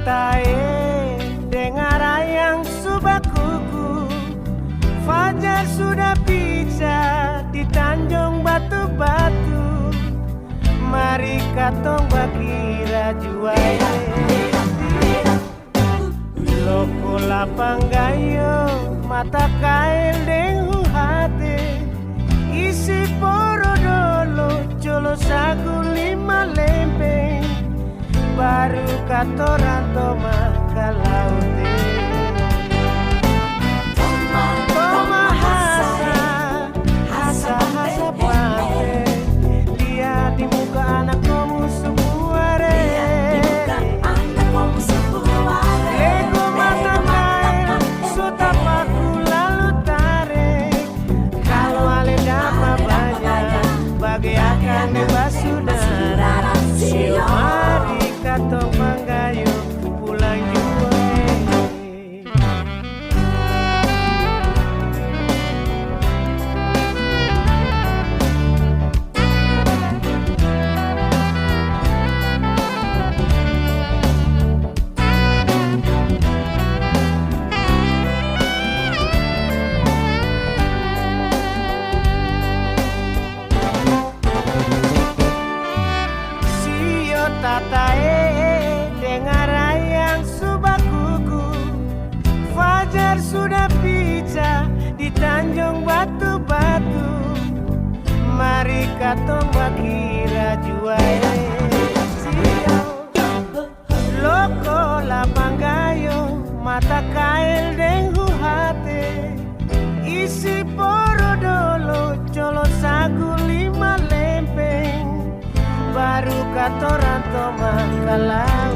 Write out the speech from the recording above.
Tae dengar ayang subakuku, fajar sudah pica di Tanjung Batu-Batu. Mari katong bakira juai loko lapang gayo mata kail dengu hati isi poro dolo colo sagu lima lempeng baru katoran toma ka laute toma hasa pate lihat di muka anak kamu sebuare lego mata kail sotapaku lalu tarik kalau ale dapat banyak bagaikan bebas saudara sio mari katong manggayo pulang juai. Sio tatae dengar ayang subakuku, fajar sudah pica di Tanjung Batu-Batu. Mari katong bakira juai loko lapang gayo mata kail dengu hati isi poro dolo colo sagu lima lempeng baru katoran toma kalah